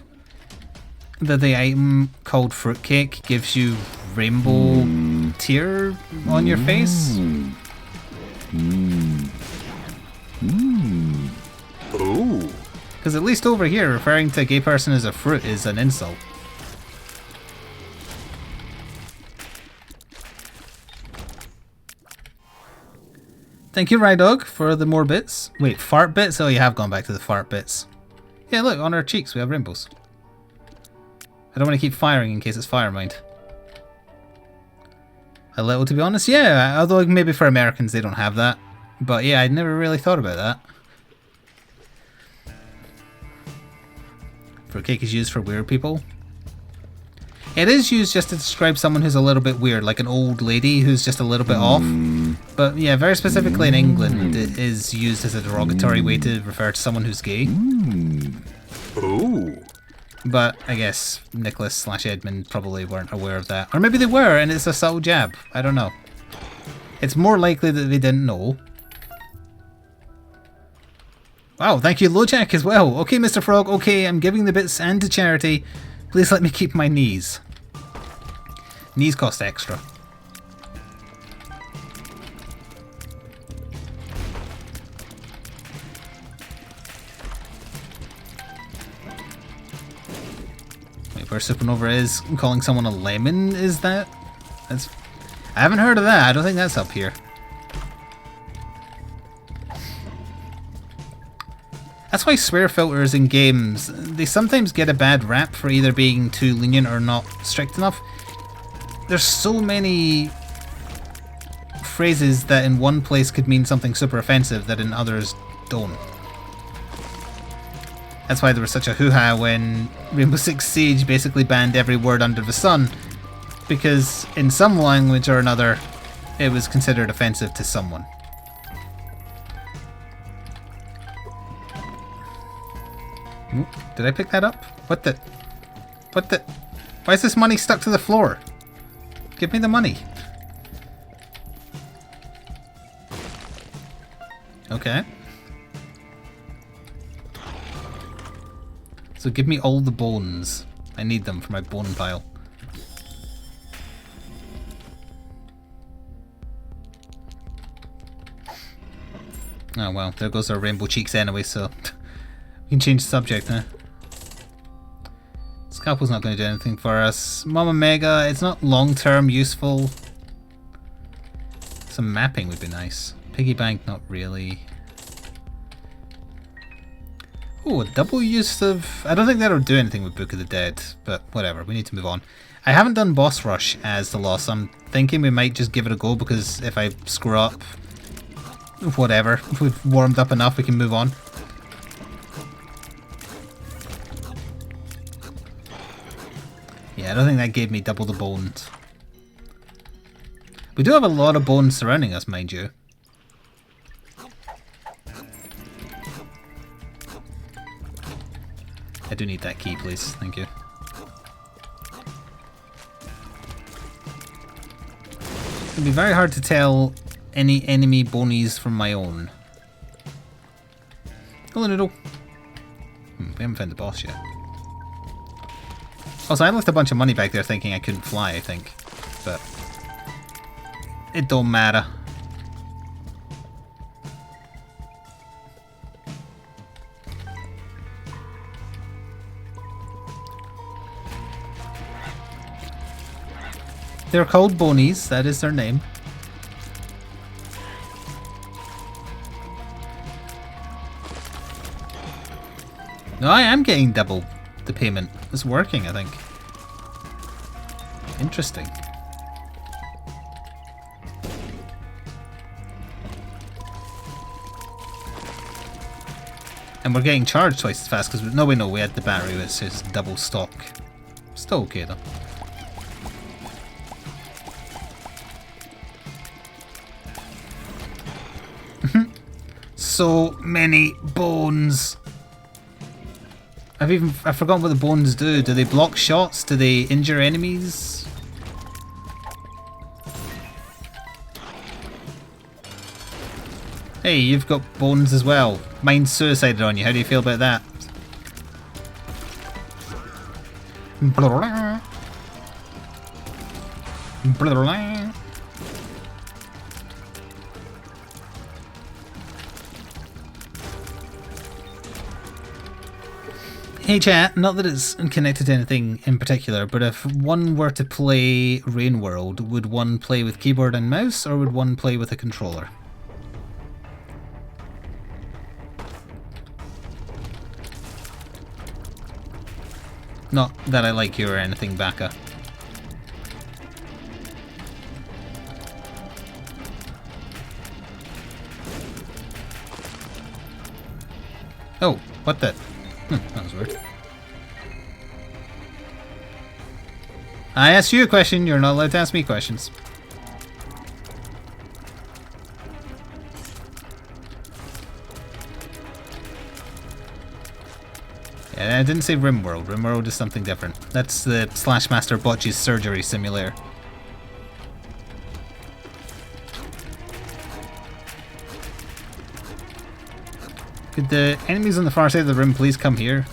That the item called fruitcake gives you rainbow tear on your face? Oh. Because at least over here, referring to a gay person as a fruit is an insult. Thank you, Rydog, for the more bits. Wait, fart bits? Oh, you have gone back to the fart bits. Yeah, look, on our cheeks we have rainbows. I don't want to keep firing in case it's fire mind. A little, to be honest, yeah, although maybe for Americans they don't have that. But yeah, I'd never really thought about that. Fruitcake is used for weird people. It is used just to describe someone who's a little bit weird, like an old lady who's just a little bit off. But yeah, very specifically in England, it is used as a derogatory way to refer to someone who's gay. Oh. But I guess Nicholas / Edmund probably weren't aware of that. Or maybe they were and it's a subtle jab. I don't know. It's more likely that they didn't know. Wow, thank you Lojack as well. Okay, Mr. Frog, okay, I'm giving the bits and to charity. Please let me keep my knees. Knees cost extra. Wait, where Supernova is? Calling someone a lemon, is that? That's... I haven't heard of that. I don't think that's up here. That's why swear filters in games, they sometimes get a bad rap for either being too lenient or not strict enough. there's so many phrases that in one place could mean something super offensive that in others don't. That's why there was such a hoo-ha when Rainbow Six Siege basically banned every word under the sun, because in some language or another it was considered offensive to someone. Ooh, did I pick that up? What the? Why is this money stuck to the floor? Give me the money. Okay. So give me all the bones. I need them for my bone pile. Oh well, there goes our rainbow cheeks anyway, so we can change the subject, huh? Scalpel's not going to do anything for us. Mama Mega, it's not long-term useful. Some mapping would be nice. Piggy bank, not really. Oh, a double use of... I don't think that'll do anything with Book of the Dead, but whatever, we need to move on. I haven't done Boss Rush as the loss. I'm thinking we might just give it a go, because if I screw up, whatever, if we've warmed up enough, we can move on. Yeah, I don't think that gave me double the bones. We do have a lot of bones surrounding us, mind you. I do need that key, please. Thank you. It'd be very hard to tell any enemy bonies from my own. Hello, Noodle. We haven't found the boss yet. Also, I left a bunch of money back there thinking I couldn't fly, I think. But it don't matter. They're called bonies, that is their name. No, I am getting double the payment. It's working, I think. Interesting. And we're getting charged twice as fast because no, we had the battery which says double stock. Still okay though. So many bones. I've forgotten what the bones do. Do they block shots? Do they injure enemies? Hey, you've got bones as well. Mine's suicided on you. How do you feel about that? Hey chat, not that it's connected to anything in particular, but if one were to play Rain World, would one play with keyboard and mouse, or would one play with a controller? Not that I like you or anything, Baka. Oh, what the... that was weird. I asked you a question, you're not allowed to ask me questions. Yeah, I didn't say RimWorld. RimWorld is something different. That's the Slashmaster Botch's surgery simulator. Could the enemies on the far side of the room please come here?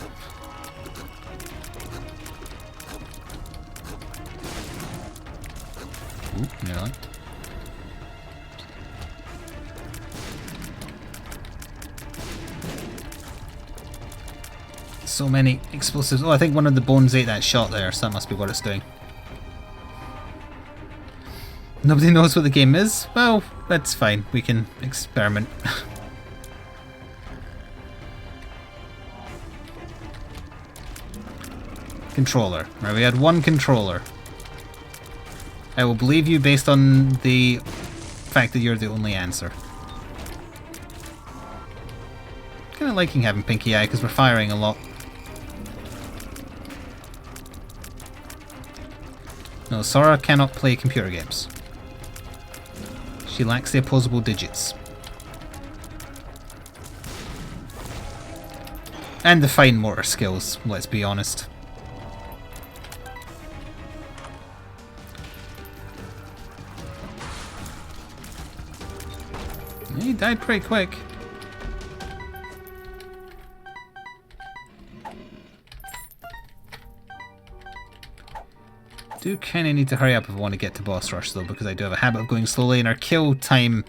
Ooh, nearly. So many explosives. Oh, I think one of the bones ate that shot there, so that must be what it's doing. Nobody knows what the game is? Well, that's fine. We can experiment. Controller. Right, we had one controller. I will believe you based on the fact that you're the only answer. Kind of liking having Pinky Eye because we're firing a lot. No, Sora cannot play computer games. She lacks the opposable digits. And the fine motor skills, let's be honest. He died pretty quick. Do kind of need to hurry up if I want to get to boss rush though, because I do have a habit of going slowly, and our kill time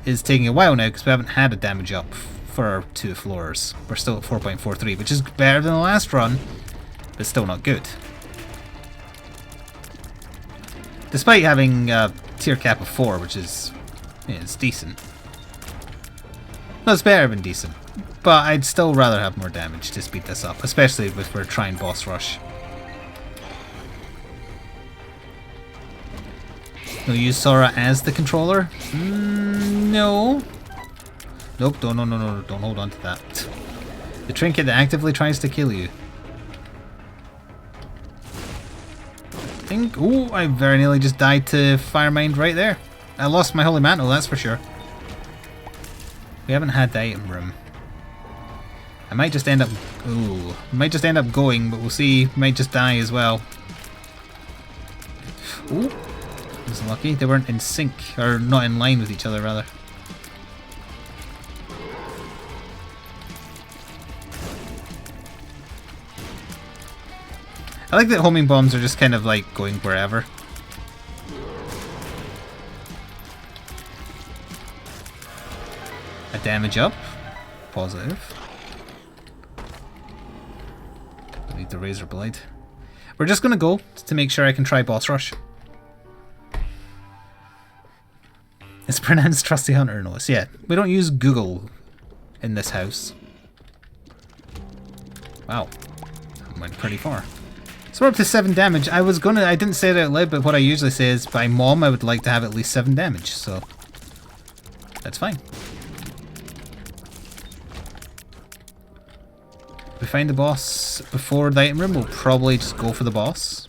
is taking a while now because we haven't had a damage up for our 2 floors. We're still at 4.43, which is better than the last run, but still not good. Despite having a tier cap of 4, which is, yeah, it's decent. No, it's better than decent, but I'd still rather have more damage to speed this up, especially if we're trying boss rush. No, use Sora as the controller? No. Nope, no, don't hold on to that. The trinket that actively tries to kill you. Ooh, I very nearly just died to Firemind right there. I lost my Holy Mantle, that's for sure. We haven't had the item room. I might just end up... Ooh. I might just end up going, but we'll see. Might just die as well. Ooh. I was lucky. They weren't in sync. Or not in line with each other, rather. I like that homing bombs are just kind of like going wherever. A damage up. Positive. I need the razor blade. We're just gonna go to make sure I can try boss rush. It's pronounced Trusty Hunter Noise. Yeah, we don't use Google in this house. Wow. That went pretty far. So we're up to 7 damage. I didn't say it out loud, but what I usually say is by mom I would like to have at least 7 damage, so that's fine. If we find the boss before the item room, we'll probably just go for the boss.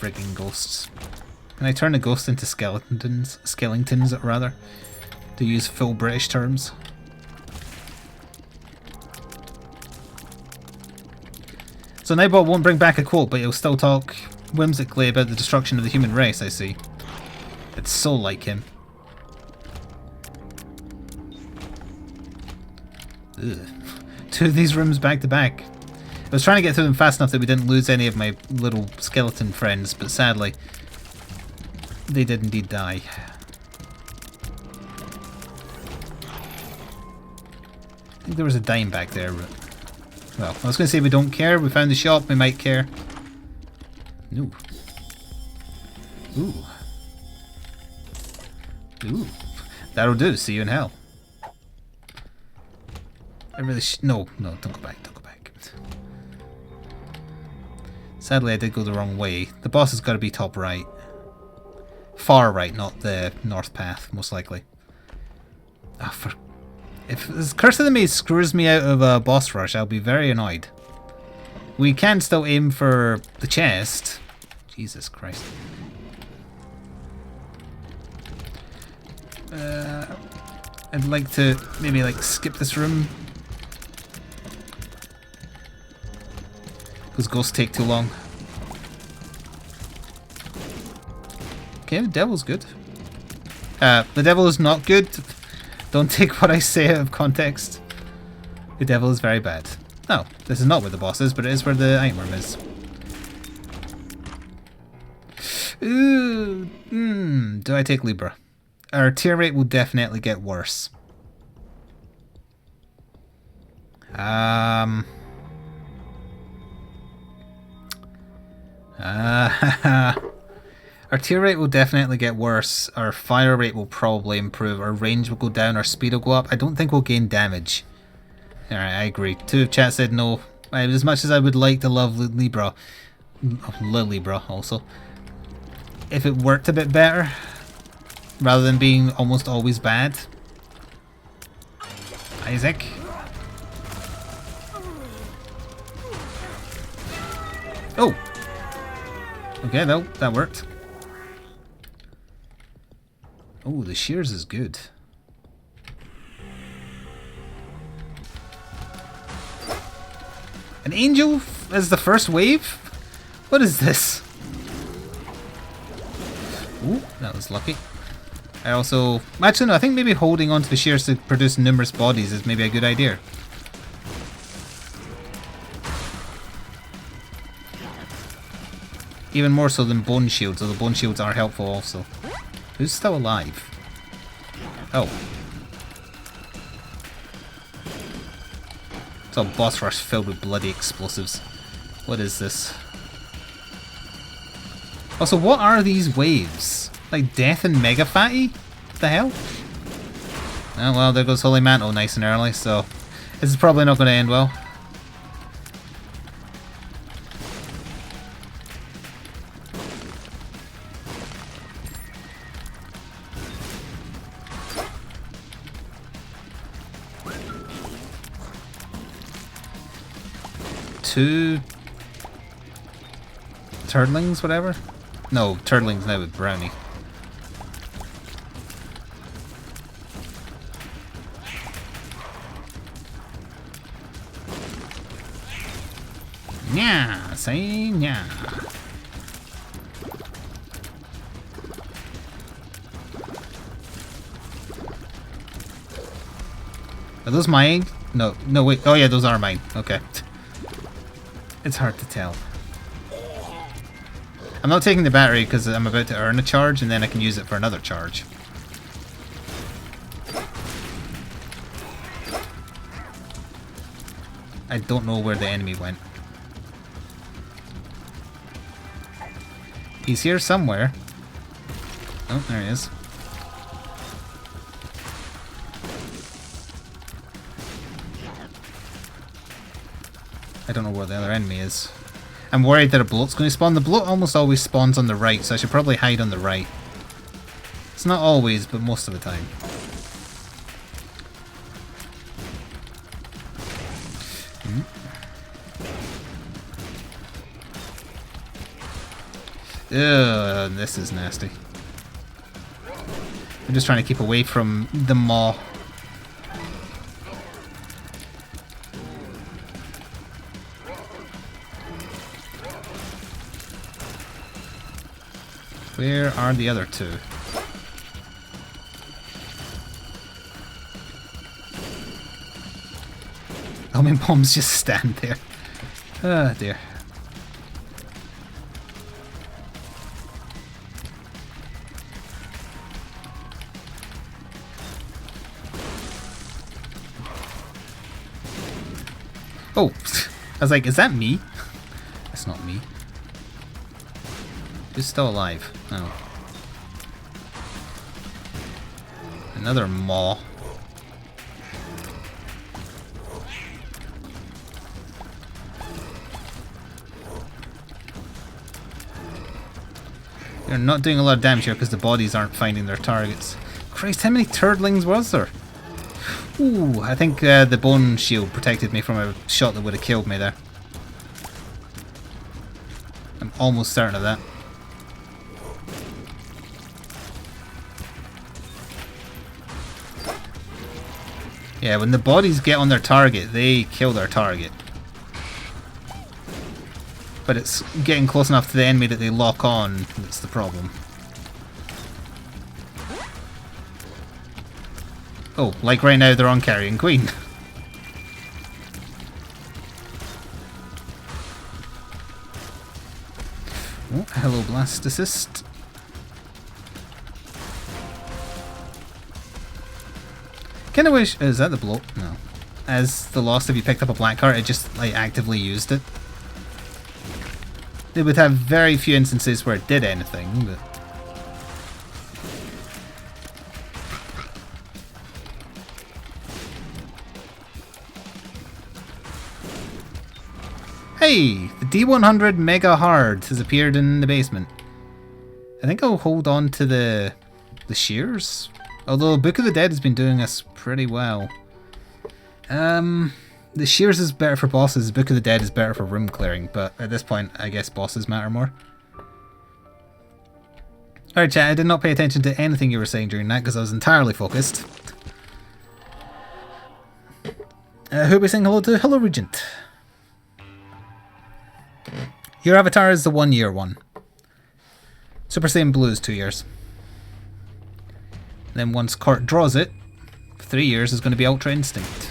Frigging ghosts. Can I turn a ghost into skeletons? Skeletons, rather, to use full British terms. So Nightbot won't bring back a quote, but he'll still talk whimsically about the destruction of the human race, I see. It's so like him. Ugh. 2 of these rooms back to back. I was trying to get through them fast enough that we didn't lose any of my little skeleton friends, but sadly, they did indeed die. I think there was a dime back there. Well, I was going to say we don't care. We found the shop. We might care. Ooh. Ooh. Ooh. That'll do. See you in hell. I really no, don't go back. Don't go back. Sadly, I did go the wrong way. The boss has got to be top right. Far right, not the north path, most likely. Oh, if this Curse of the Maze screws me out of a boss rush, I'll be very annoyed. We can still aim for the chest. Jesus Christ. I'd like to maybe like skip this room. Because ghosts take too long. Okay, the devil's good. The devil is not good. Don't take what I say out of context. The devil is very bad. Oh, this is not where the boss is, but it is where the item room is. Ooh, do I take Libra? Our tier rate will definitely get worse. Our tier rate will definitely get worse. Our fire rate will probably improve. Our range will go down. Our speed will go up. I don't think we'll gain damage. Alright, I agree. 2 of chat said no. As much as I would like to love Libra, Lilibra also, if it worked a bit better, rather than being almost always bad. Isaac. Oh! Okay, that worked. Oh, the shears is good. An angel as the first wave? What is this? Ooh, that was lucky. I also... Actually, no, I think maybe holding onto the shears to produce numerous bodies is maybe a good idea. Even more so than bone shields, although bone shields are helpful also. Who's still alive? Oh. It's all boss rush filled with bloody explosives. What is this? Also, what are these waves? Like death and mega fatty? What the hell? Oh well, there goes Holy Mantle nice and early, so this is probably not going to end well. Two turtlings, whatever? No, turtlings now with brownie. Nya, say nya. Are those mine? No, no, wait. Oh yeah, those are mine. Okay. It's hard to tell. I'm not taking the battery because I'm about to earn a charge and then I can use it for another charge. I don't know where the enemy went. He's here somewhere. Oh, there he is. I don't know where the other enemy is. I'm worried that a bloat's going to spawn. The bloat almost always spawns on the right, so I should probably hide on the right. It's not always, but most of the time. Ugh, this is nasty. I'm just trying to keep away from the maw. Where are the other two? Oh, my bombs just stand there. Oh dear. Oh, I was like, is that me? That's not me. Who's still alive? Oh. Another maw. You're not doing a lot of damage here because the bodies aren't finding their targets. Christ, how many turtlings was there? Ooh, I think the bone shield protected me from a shot that would have killed me there. I'm almost certain of that. Yeah, when the bodies get on their target, they kill their target. But it's getting close enough to the enemy that they lock on that's the problem. Oh, like right now they're on Carrion Queen. Oh, hello Blast Assist. Kinda wish... is that the bloat? No. As the Lost, if you picked up a black card, it just like actively used it. It would have very few instances where it did anything, but... Hey! The D100 Mega Hard has appeared in the basement. I think I'll hold on to the shears. Although Book of the Dead has been doing us pretty well. The shears is better for bosses, Book of the Dead is better for room clearing, but at this point I guess bosses matter more. Alright chat, I did not pay attention to anything you were saying during that because I was entirely focused. Who are we saying hello to? Hello Regent. Your avatar is the 1 year one. Super Saiyan Blue is 2 years. And then once Kurt draws it, 3 years is going to be Ultra Instinct.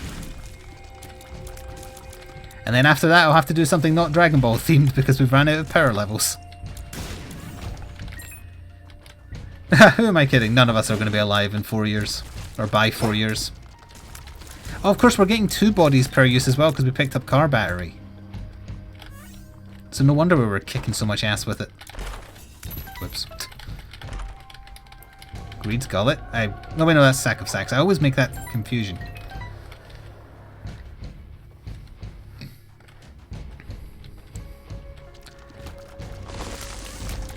And then after that I'll have to do something not Dragon Ball themed because we've run out of power levels. Who am I kidding? None of us are going to be alive in 4 years. Or by 4 years. Oh, of course we're getting 2 bodies per use as well because we picked up car battery. So no wonder we were kicking so much ass with it. Whoops. Greed's Gullet? No, wait, no, that's Sack of Sacks. I always make that confusion.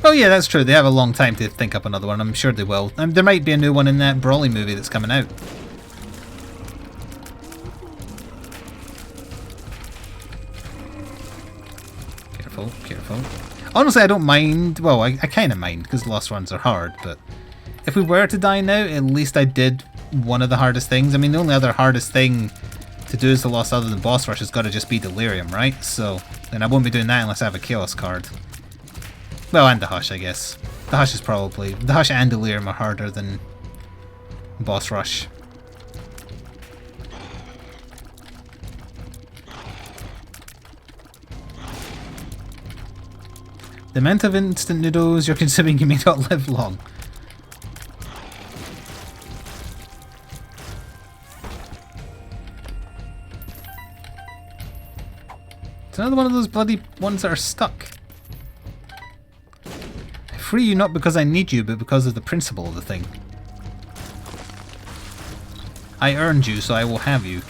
Oh yeah, that's true. They have a long time to think up another one. I'm sure they will. There might be a new one in that Brawly movie that's coming out. Careful, careful. Honestly, I don't mind. Well, I kind of mind because lost runs are hard, but if we were to die now, at least I did one of the hardest things. I mean, the only other hardest thing to do is the lost other than boss rush has got to just be Delirium, right? So then I won't be doing that unless I have a Chaos card. Well, and the Hush, I guess. The Hush is probably... The Hush and Delirium are harder than boss rush. The amount of instant noodles you're consuming, you may not live long. It's another one of those bloody ones that are stuck. I free you not because I need you, but because of the principle of the thing. I earned you, so I will have you.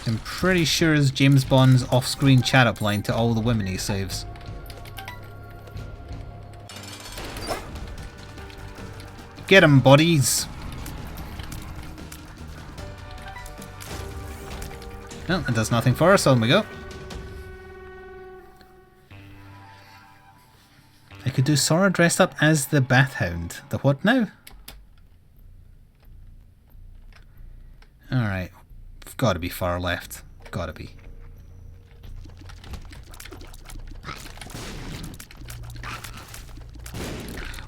I'm pretty sure it's James Bond's off-screen chat-up line to all the women he saves. Get 'em, bodies! No, it does nothing for us, on we go. I could do Sora dressed up as the Bathhound. The what now? Alright. Gotta be far left. Gotta be.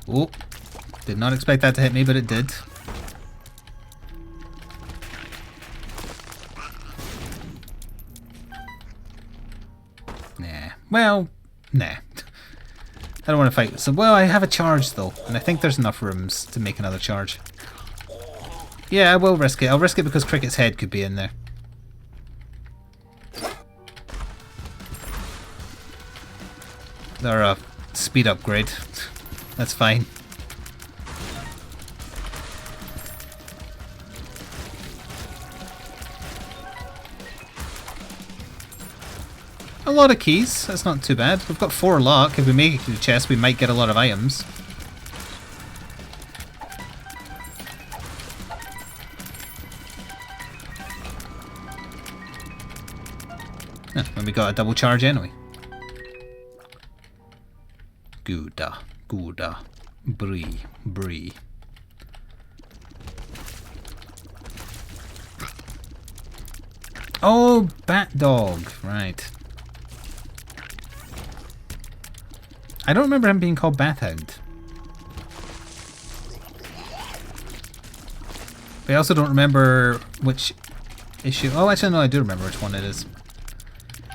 Oh. Did not expect that to hit me, but it did. Nah. Well, nah. I don't want to fight. So, well, I have a charge though, and I think there's enough rooms to make another charge. Yeah, I will risk it. I'll risk it because Cricket's head could be in there. Or a speed upgrade. That's fine. A lot of keys. That's not too bad. We've got 4 luck. If we make it to the chest, we might get a lot of items. And we got a double charge anyway. Gouda, Gouda, Brie, Brie. Oh, Bat Dog, right. I don't remember him being called Bathhound. But I also don't remember which issue. Oh, actually, no, I do remember which one it is.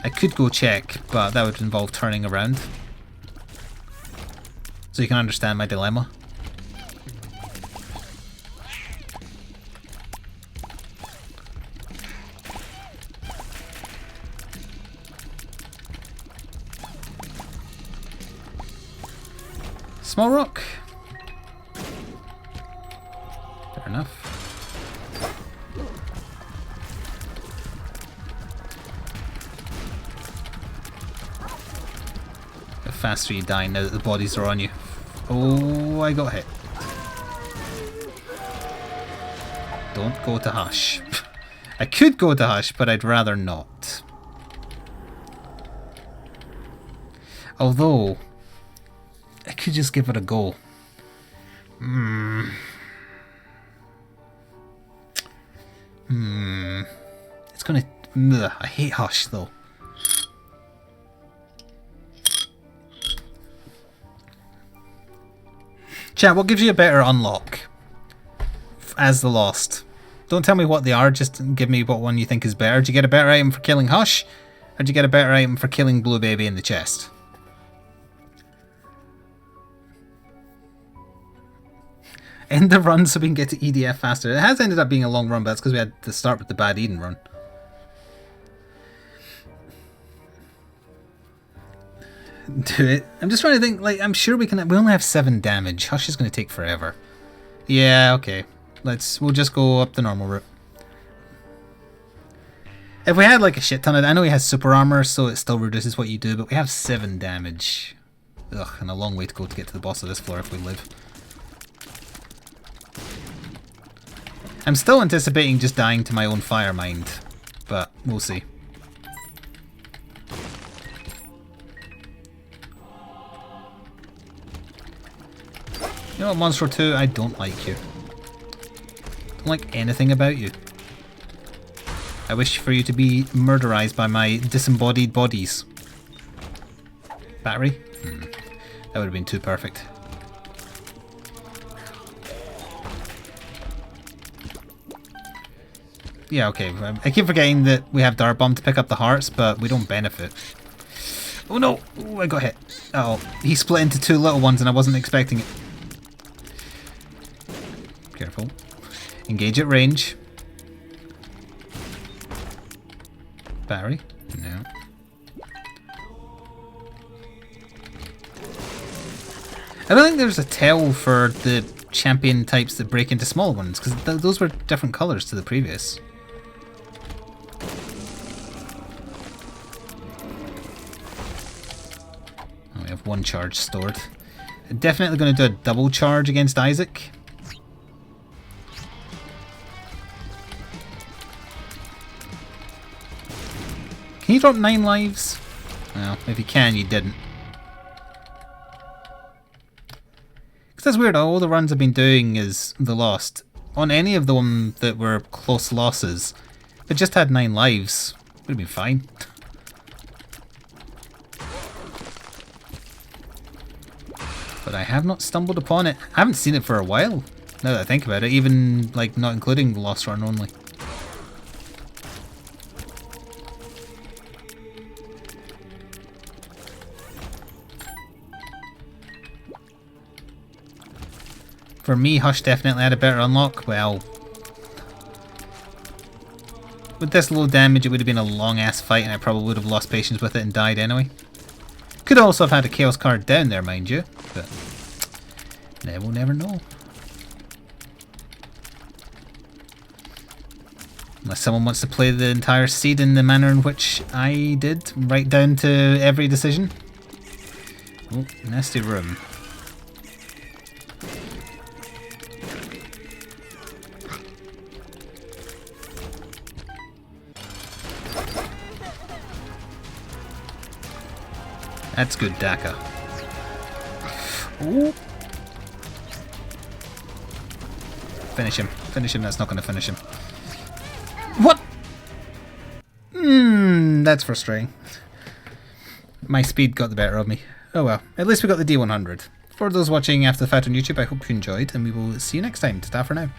I could go check, but that would involve turning around. So you can understand my dilemma. Small rock. Fair enough. faster you die now that the bodies are on you. Oh, I got hit. Don't go to Hush. I could go to Hush, but I'd rather not. Although, I could just give it a go. It's gonna... Ugh, I hate Hush, though. Chat, what gives you a better unlock as the Lost? Don't tell me what they are, just give me what one you think is better. Do you get a better item for killing Hush? Or do you get a better item for killing Blue Baby in the chest? End the run so we can get to EDF faster. It has ended up being a long run, but that's because we had to start with the Bad Eden run. Do it. I'm just trying to think, like, I'm sure we can... We only have 7 damage. Hush is going to take forever. Yeah, okay. We'll just go up the normal route. If we had, like, a shit ton of... I know he has super armor, so it still reduces what you do, but we have 7 damage. Ugh, and a long way to go to get to the boss of this floor if we live. I'm still anticipating just dying to my own fire mind, but we'll see. You know what, Monster 2, I don't like you. Don't like anything about you. I wish for you to be murderized by my disembodied bodies. Battery? That would have been too perfect. Yeah, okay. I keep forgetting that we have Dart Bomb to pick up the hearts, but we don't benefit. Oh no! Ooh, I got hit. Oh, he split into 2 little ones and I wasn't expecting it. Careful. Engage at range. Battery? No. I don't think there's a tell for the champion types that break into small ones, because those were different colours to the previous. Oh, we have 1 charge stored. Definitely going to do a double charge against Isaac. Can you drop 9 lives? Well, if you can, you didn't. Because that's weird, all the runs I've been doing is the Lost. On any of them that were close losses, if it just had 9 lives, would have been fine. But I have not stumbled upon it. I haven't seen it for a while, now that I think about it, even like not including the Lost run only. For me, Hush definitely had a better unlock. Well, with this low damage, it would have been a long-ass fight, and I probably would have lost patience with it and died anyway. Could also have had a Chaos card down there, mind you, but we'll never know. Unless someone wants to play the entire seed in the manner in which I did, right down to every decision. Oh, nasty room. That's good, Daka. Ooh. Finish him. Finish him. That's not going to finish him. What? That's frustrating. My speed got the better of me. Oh well. At least we got the D100. For those watching after the fact on YouTube, I hope you enjoyed, and we will see you next time. Ta-ta for now.